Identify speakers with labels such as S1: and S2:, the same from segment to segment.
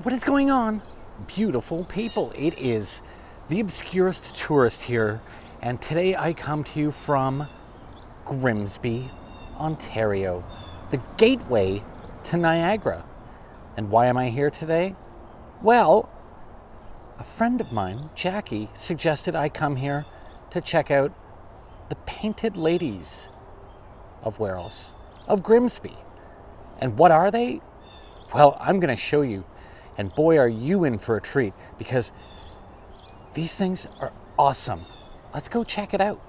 S1: What is going on, beautiful people? It is the Obscurist Tourist here, and today I come to you from Grimsby, Ontario, the gateway to Niagara. And why am I here today? Well, a friend of mine, Jackie, suggested I come here to check out the Painted Ladies of of Grimsby. And what are they? Well, I'm going to show you. And boy, are you in for a treat, because these things are awesome. Let's go check it out.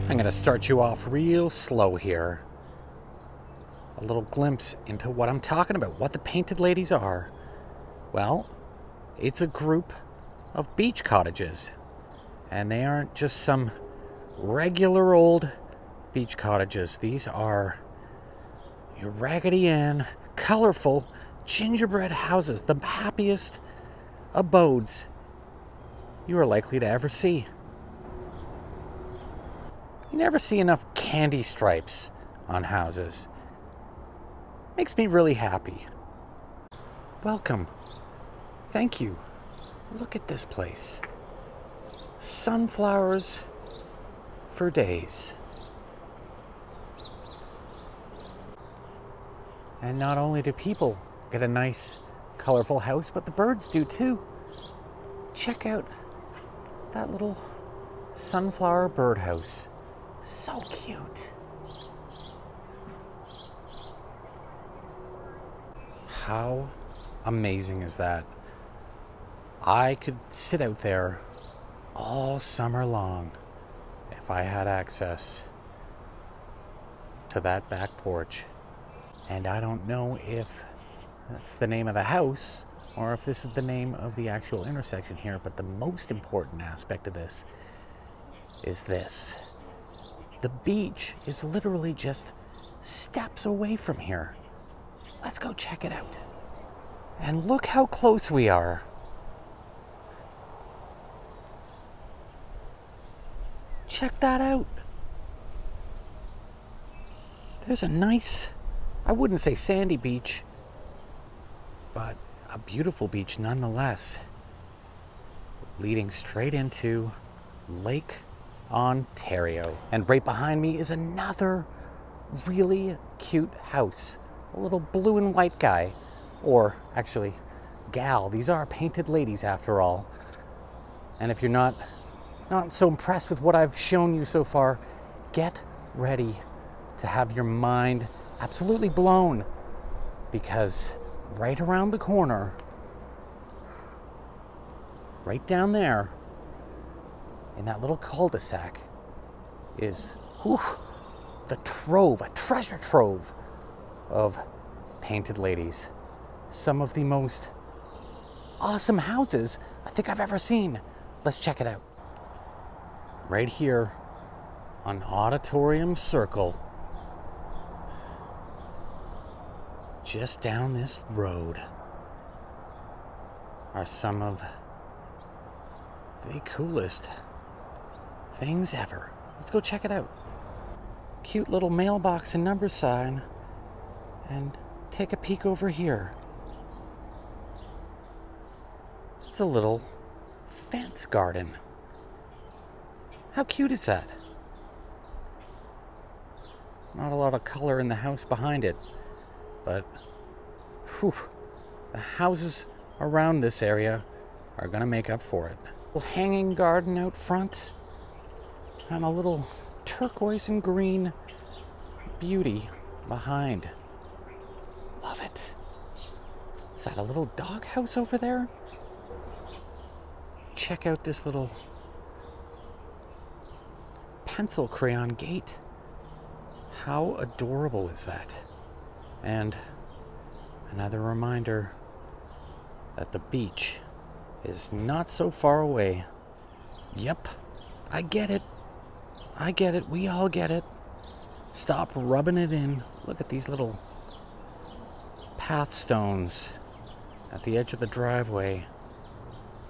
S1: I'm going to start you off real slow here. A little glimpse into what I'm talking about, what the Painted Ladies are. Well, it's a group of beach cottages. And they aren't just some regular old beach cottages. These are your Raggedy Ann, colorful gingerbread houses, the happiest abodes you are likely to ever see. You never see enough candy stripes on houses. Makes me really happy. Welcome. Thank you. Look at this place. Sunflowers for days. And not only do people get a nice, colorful house, but the birds do too. Check out that little sunflower birdhouse. So cute. How amazing is that? I could sit out there all summer long if I had access to that back porch. And I don't know if that's the name of the house or if this is the name of the actual intersection here, but the most important aspect of this is this. The beach is literally just steps away from here. Let's go check it out. And look how close we are. Check that out. There's a nice, I wouldn't say sandy beach, but a beautiful beach nonetheless, leading straight into Lake Ontario. And right behind me is another really cute house. A little blue and white guy, or actually gal. These are painted ladies after all. And if you're not so impressed with what I've shown you so far, get ready to have your mind absolutely blown, because right around the corner, right down there, in that little cul-de-sac, is the trove, a treasure trove of painted ladies. Some of the most awesome houses I think I've ever seen. Let's check it out. Right here on Auditorium Circle, just down this road, are some of the coolest things ever. Let's go check it out. Cute little mailbox and number sign, and take a peek over here. It's a little fence garden. How cute is that? Not a lot of color in the house behind it, but the houses around this area are gonna make up for it. A little hanging garden out front, and a little turquoise and green beauty behind. Love it. Is that a little dog house over there? Check out this little pencil crayon gate. How adorable is that? And another reminder that the beach is not so far away. Yep, I get it. I get it. We all get it. Stop rubbing it in. Look at these little path stones at the edge of the driveway.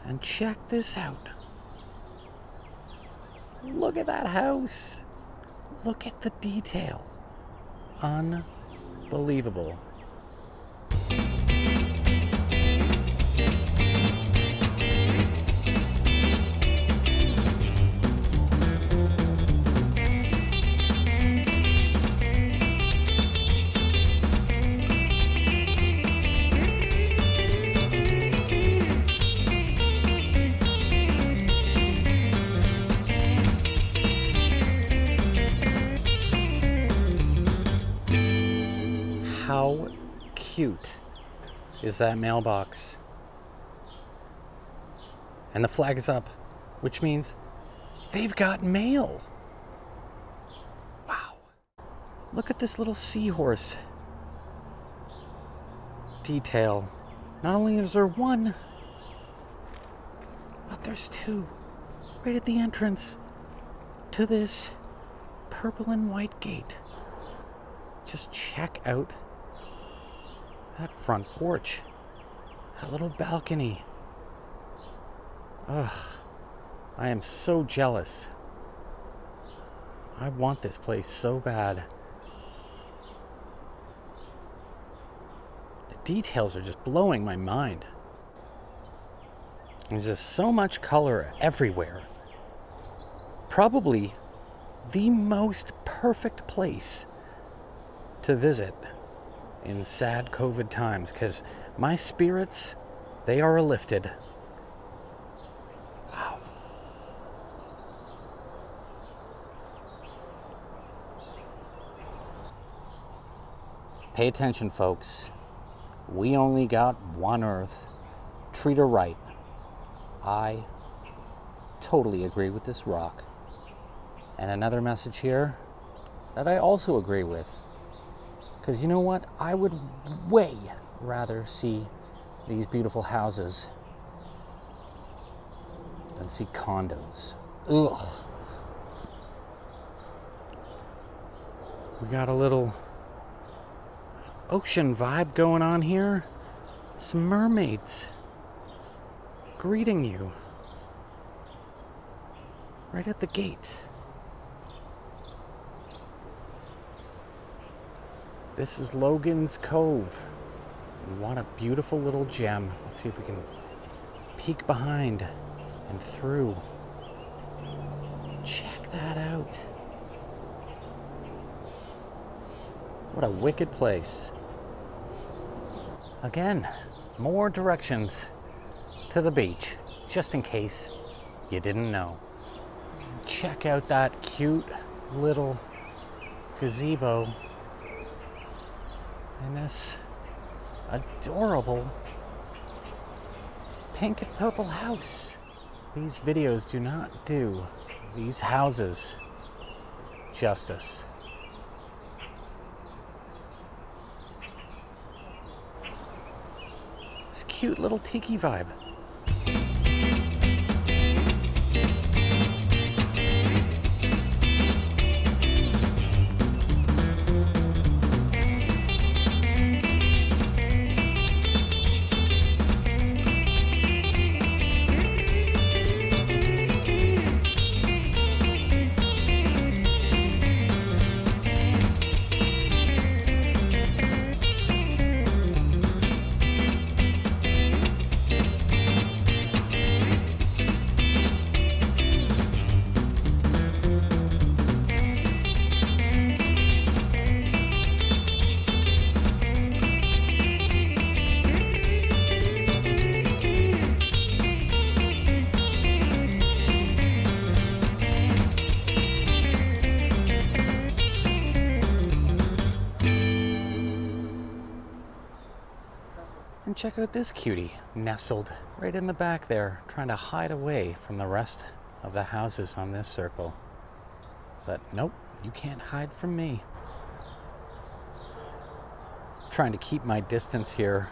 S1: And check this out. Look at that house. Look at the detail. Unbelievable. How cute is that mailbox? And the flag is up, which means they've got mail. Wow. Look at this little seahorse detail. Not only is there one, but there's two right at the entrance to this purple and white gate. Just check out that front porch, that little balcony. Ugh, I am so jealous. I want this place so bad. The details are just blowing my mind. There's just so much color everywhere. Probably the most perfect place to visit in sad COVID times, because my spirits, they are lifted. Wow. Pay attention, folks. We only got one Earth. Treat her right. I totally agree with this rock. And another message here that I also agree with. Because you know what? I would way rather see these beautiful houses than see condos. Ugh. We got a little ocean vibe going on here. Some mermaids greeting you right at the gate. This is Logan's Cove. And what a beautiful little gem. Let's see if we can peek behind and through. Check that out. What a wicked place. Again, more directions to the beach, just in case you didn't know. Check out that cute little gazebo in this adorable pink and purple house. These videos do not do these houses justice. This cute little tiki vibe. And check out this cutie, nestled right in the back there, trying to hide away from the rest of the houses on this circle. But nope, you can't hide from me. I'm trying to keep my distance here.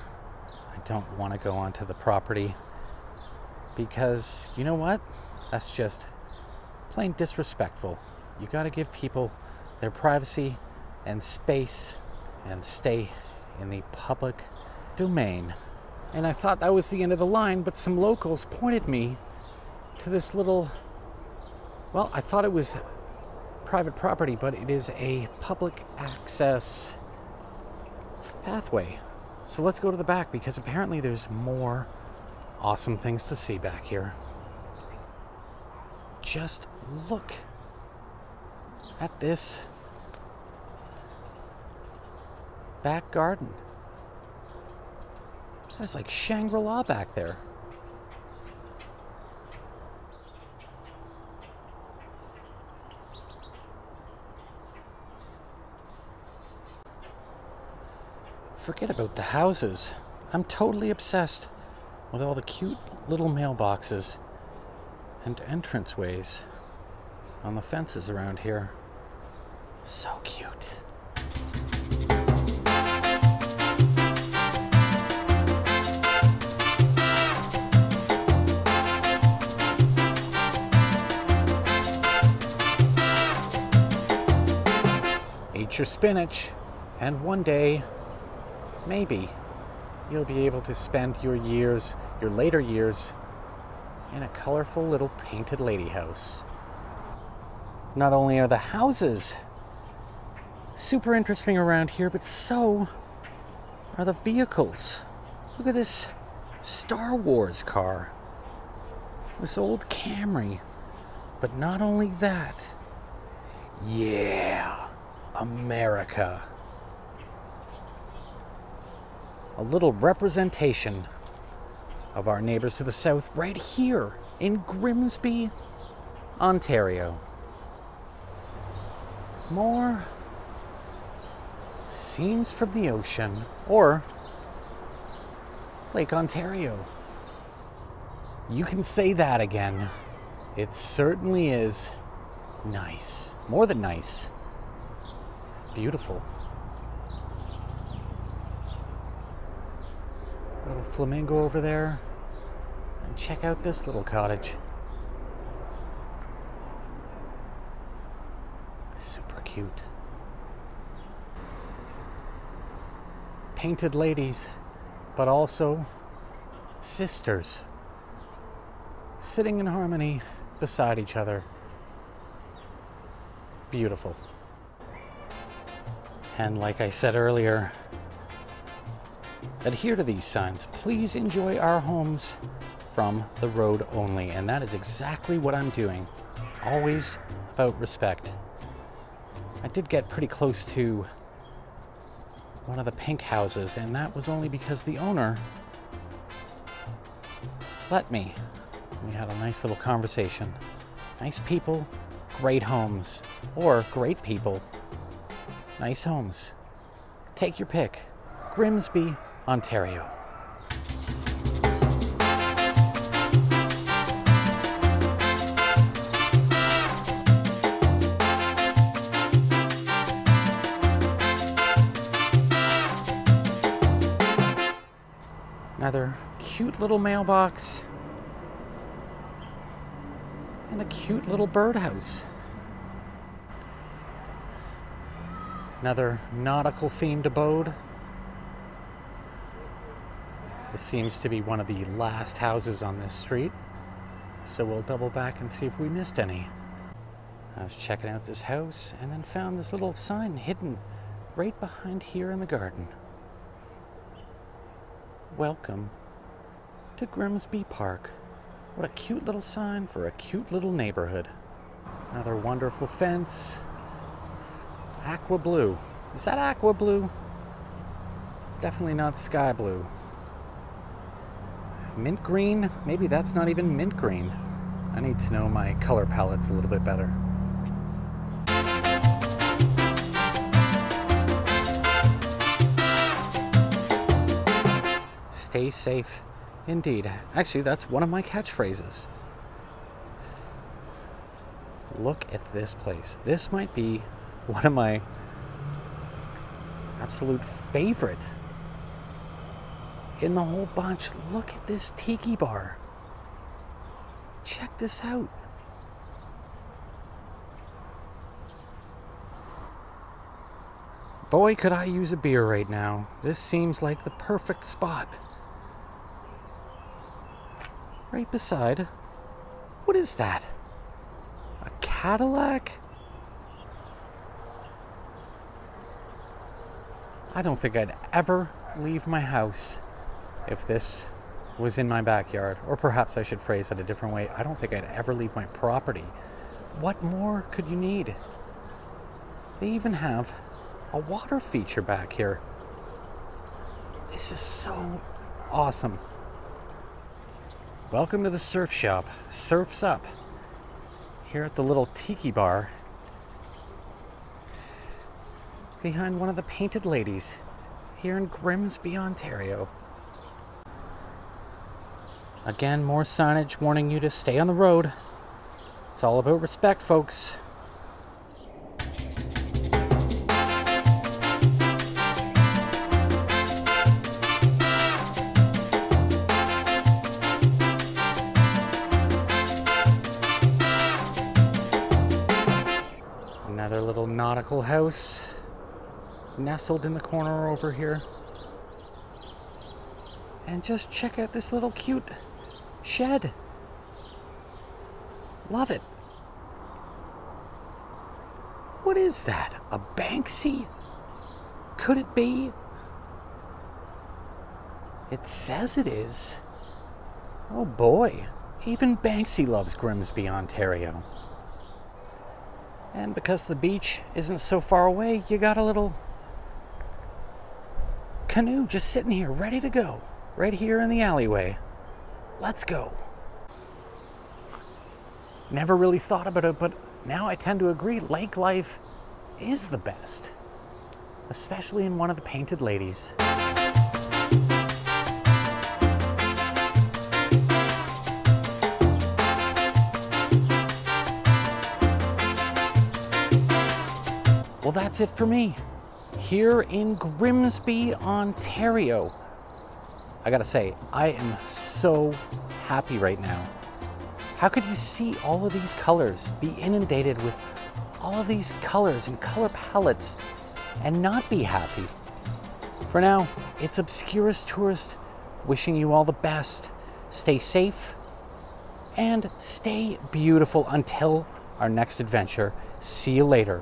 S1: I don't want to go onto the property because, you know what? That's just plain disrespectful. You got to give people their privacy and space and stay in the public domain. And I thought that was the end of the line, but some locals pointed me to this little Well, I thought it was private property, but it is a public access pathway. So let's go to the back, because apparently there's more awesome things to see back here. Just look at this back garden. There's like Shangri-La back there. Forget about the houses. I'm totally obsessed with all the cute little mailboxes and entranceways on the fences around here. So cute. Eat your spinach, and one day, maybe, you'll be able to spend your later years, in a colorful little painted lady house. Not only are the houses super interesting around here, but so are the vehicles. Look at this Star Wars car. This old Camry. But not only that. Yeah, America. A little representation of our neighbors to the south right here in Grimsby, Ontario. More scenes from the ocean, or Lake Ontario. You can say that again. It certainly is nice. More than nice. Beautiful. Little flamingo over there. And check out this little cottage. Super cute. Painted ladies, but also sisters, sitting in harmony beside each other. Beautiful. And like I said earlier, adhere to these signs. Please enjoy our homes from the road only. And that is exactly what I'm doing. Always about respect. I did get pretty close to one of the pink houses, and that was only because the owner let me. We had a nice little conversation. Nice people, great homes. Or great people, nice homes. Take your pick. Grimsby, Ontario. Another cute little mailbox and a cute little birdhouse. Another nautical themed abode. This seems to be one of the last houses on this street, so we'll double back and see if we missed any. I was checking out this house and then found this little sign hidden right behind here in the garden. Welcome to Grimsby Park. What a cute little sign for a cute little neighborhood. Another wonderful fence. Aqua blue. Is that aqua blue? It's definitely not sky blue. Mint green? Maybe that's not even mint green. I need to know my color palettes a little bit better. Stay safe, indeed. Actually, that's one of my catchphrases. Look at this place. This might be one of my absolute favorite in the whole bunch. Look at this Tiki Bar. Check this out. Boy, could I use a beer right now. This seems like the perfect spot. Right beside, what is that? A cat. Cadillac? I don't think I'd ever leave my house if this was in my backyard. Or perhaps I should phrase it a different way. I don't think I'd ever leave my property. What more could you need? They even have a water feature back here. This is so awesome. Welcome to the surf shop. Surf's up. Here at the little Tiki Bar behind one of the Painted Ladies here in Grimsby, Ontario. Again, more signage warning you to stay on the road. It's all about respect, folks. Another little nautical house nestled in the corner over here. And just check out this little cute shed. Love it. What is that? A Banksy? Could it be? It says it is. Oh boy. Even Banksy loves Grimsby, Ontario. And because the beach isn't so far away, you got a little canoe just sitting here ready to go. Right here in the alleyway. Let's go. Never really thought about it, but now I tend to agree lake life is the best. Especially in one of the Painted Ladies. Well, that's it for me. Here in Grimsby, Ontario. I gotta say, I am so happy right now. How could you see all of these colors, be inundated with all of these colors and color palettes, and not be happy? For now, it's Obscurist Tourist wishing you all the best. Stay safe and stay beautiful until our next adventure. See you later.